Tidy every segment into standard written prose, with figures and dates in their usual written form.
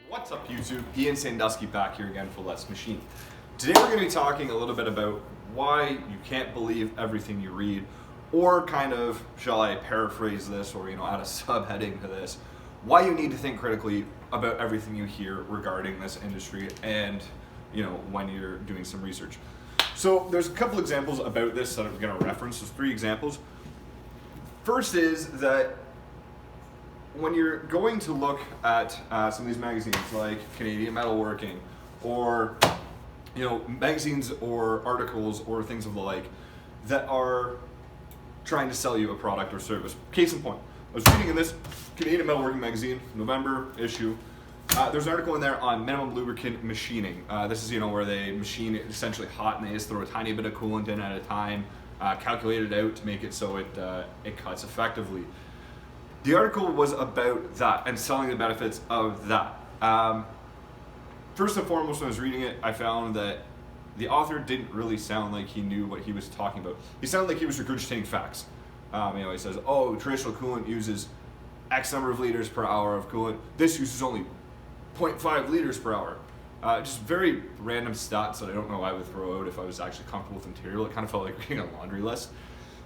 What's up YouTube? Ian Sandusky back here again for Let's Machine. Today we're going to be talking a little bit about why you can't believe everything you read, or kind of, shall I paraphrase this or add a subheading to this, why you need to think critically about everything you hear regarding this industry and when you're doing some research. So there's a couple examples about this that I'm going to reference. There's 3 examples. First is that when you're going to look at some of these magazines like Canadian Metalworking or magazines or articles or things of the like that are trying to sell you a product or service. Case in point, I was reading in this Canadian Metalworking magazine, November issue, there's an article in there on minimum lubricant machining. This is where they machine it essentially hot and they just throw a tiny bit of coolant in at a time, calculate it out to make it so it cuts effectively. The article was about that and selling the benefits of that. First and foremost, when I was reading it, I found that the author didn't really sound like he knew what he was talking about. He sounded like he was regurgitating facts. He says, oh, traditional coolant uses X number of liters per hour of coolant. This uses only 0.5 liters per hour. Just very random stats that I don't know I would throw out if I was actually comfortable with the material. It kind of felt like reading a laundry list.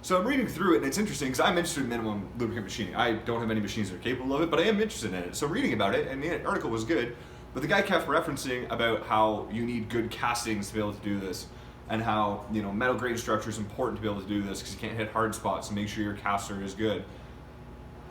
So I'm reading through it, and it's interesting because I'm interested in minimum lubricant machining. I don't have any machines that are capable of it, but I am interested in it. So I'm reading about it, and the article was good, but the guy kept referencing about how you need good castings to be able to do this, and how metal grain structure is important to be able to do this because you can't hit hard spots and make sure your caster is good.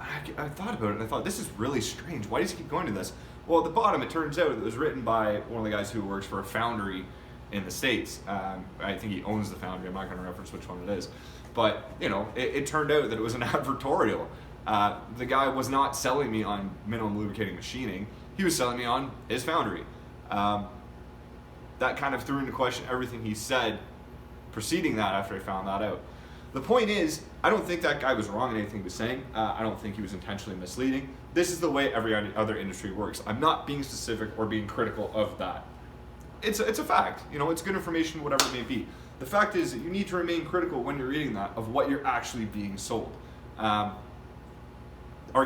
I thought about it, and I thought, this is really strange. Why does he keep going to this? Well, at the bottom, it turns out it was written by one of the guys who works for a foundry in the States. I think he owns the foundry. I'm not going to reference which one it is. But, it turned out that it was an advertorial. The guy was not selling me on minimum lubricating machining. He was selling me on his foundry. That kind of threw into question everything he said preceding that after I found that out. The point is, I don't think that guy was wrong in anything he was saying. I don't think he was intentionally misleading. This is the way every other industry works. I'm not being specific or being critical of that. It's a fact. It's good information, whatever it may be. The fact is that you need to remain critical when you're reading that of what you're actually being sold. Are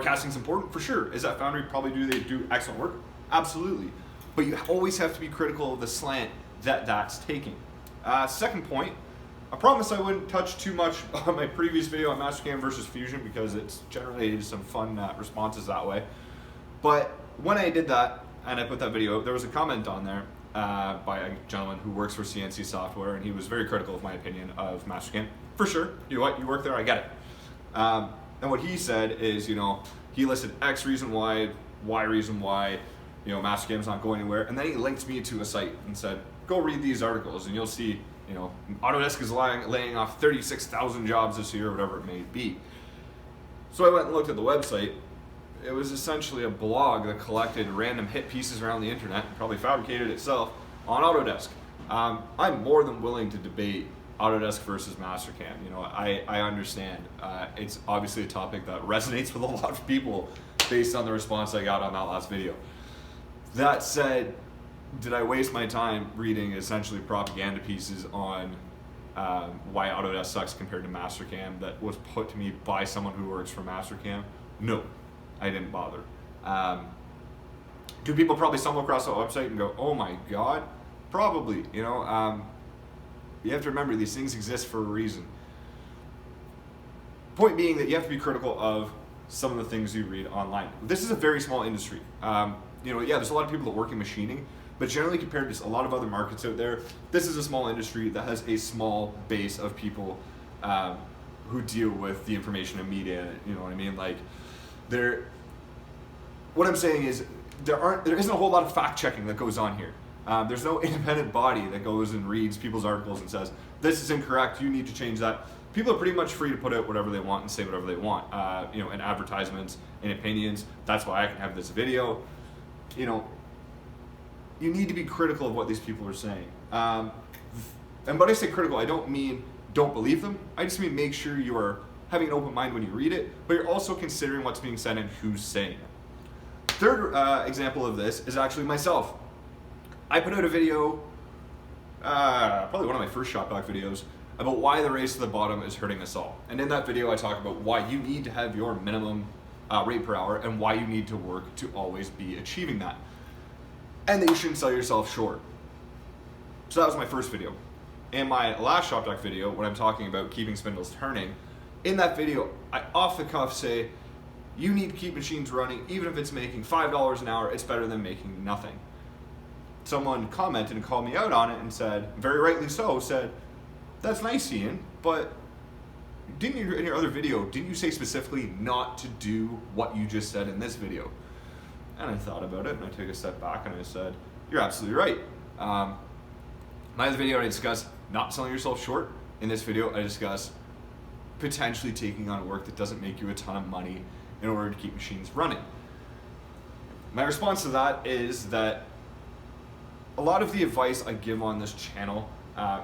castings important? For sure. Is that foundry they do excellent work? Absolutely. But you always have to be critical of the slant that's taking. Second point, I promise I wouldn't touch too much on my previous video on Mastercam versus Fusion because it's generated some fun responses that way. But when I did that and I put that video out, there was a comment on there by a gentleman who works for CNC Software, and he was very critical of my opinion of Mastercam. For sure, you work there, I get it. And what he said is, he listed X reason why, Y reason why, Mastercam's not going anywhere, and then he linked me to a site and said, go read these articles and you'll see, Autodesk is laying off 36,000 jobs this year, whatever it may be. So I went and looked at the website. It was essentially a blog that collected random hit pieces around the internet and probably fabricated itself on Autodesk. I'm more than willing to debate Autodesk versus Mastercam. I understand. It's obviously a topic that resonates with a lot of people based on the response I got on that last video. That said, did I waste my time reading essentially propaganda pieces on why Autodesk sucks compared to Mastercam that was put to me by someone who works for Mastercam? No, I didn't bother. Do people probably stumble across that website and go, oh my God? Probably, you have to remember these things exist for a reason. Point being that you have to be critical of some of the things you read online. This is a very small industry. There's a lot of people that work in machining, but generally compared to a lot of other markets out there, this is a small industry that has a small base of people who deal with the information and media, you know what I mean? What I'm saying is there isn't a whole lot of fact checking that goes on here. There's no independent body that goes and reads people's articles and says, this is incorrect, you need to change that. People are pretty much free to put out whatever they want and say whatever they want, in advertisements, in opinions. That's why I can have this video. You need to be critical of what these people are saying. And when I say critical, I don't mean don't believe them. I just mean make sure you are having an open mind when you read it, but you're also considering what's being said and who's saying it. Third example of this is actually myself. I put out a video, probably one of my first Shopback videos, about why the race to the bottom is hurting us all. And in that video, I talk about why you need to have your minimum rate per hour and why you need to work to always be achieving that. and that you shouldn't sell yourself short. So that was my first video. In my last Shop Talk video, when I'm talking about keeping spindles turning, in that video, I off the cuff say, you need to keep machines running, even if it's making $5 an hour, it's better than making nothing. Someone commented and called me out on it and said, very rightly so, said, that's nice, Ian, but in your other video, didn't you say specifically not to do what you just said in this video? And I thought about it, and I took a step back, and I said, you're absolutely right. My other video, I discussed not selling yourself short. In this video, I discuss potentially taking on work that doesn't make you a ton of money in order to keep machines running. My response to that is that a lot of the advice I give on this channel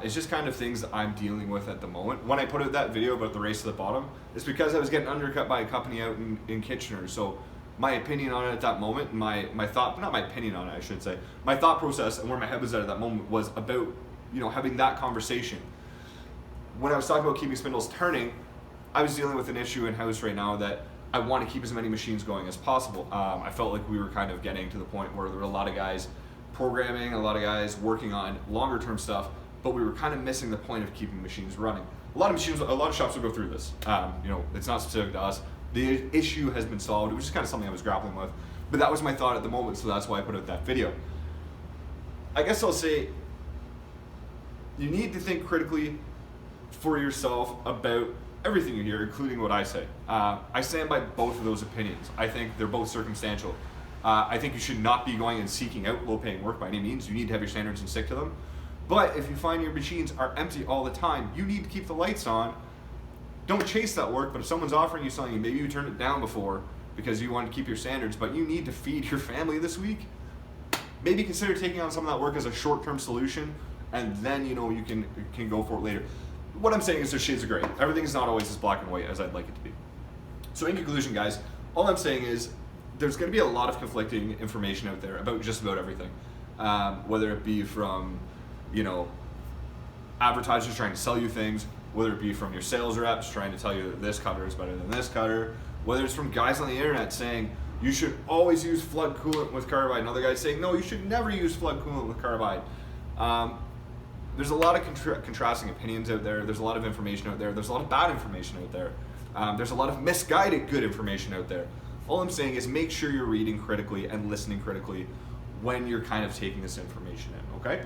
is just kind of things that I'm dealing with at the moment. When I put out that video about the race to the bottom, it's because I was getting undercut by a company out in Kitchener. So my opinion on it at that moment, my thought, not my opinion on it, I should say, my thought process and where my head was at that moment was about, having that conversation. When I was talking about keeping spindles turning, I was dealing with an issue in-house right now that I want to keep as many machines going as possible. I felt like we were kind of getting to the point where there were a lot of guys programming, a lot of guys working on longer term stuff, but we were kind of missing the point of keeping machines running. A lot of shops will go through this. It's not specific to us. The issue has been solved. It was just kind of something I was grappling with, but that was my thought at the moment, so that's why I put out that video. I guess I'll say you need to think critically for yourself about everything you hear, including what I say. I stand by both of those opinions. I think they're both circumstantial. I think you should not be going and seeking out low-paying work by any means. You need to have your standards and stick to them. But if you find your machines are empty all the time, you need to keep the lights on. Don't chase that work, but if someone's offering you something, maybe you turned it down before because you want to keep your standards, but you need to feed your family this week, maybe consider taking on some of that work as a short-term solution, and then you can go for it later. What I'm saying is there's shades of gray. Everything's not always as black and white as I'd like it to be. So in conclusion, guys, all I'm saying is there's going to be a lot of conflicting information out there about just about everything, whether it be from advertisers trying to sell you things, whether it be from your sales reps trying to tell you that this cutter is better than this cutter, whether it's from guys on the internet saying you should always use flood coolant with carbide, and other guys saying no, you should never use flood coolant with carbide. There's a lot of contrasting opinions out there. There's a lot of information out there. There's a lot of bad information out there. There's a lot of misguided good information out there. All I'm saying is make sure you're reading critically and listening critically when you're kind of taking this information in, okay?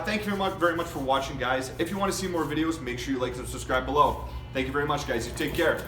Thank you very much for watching, guys. If you want to see more videos, make sure you like and subscribe below. Thank you very much, guys. You take care.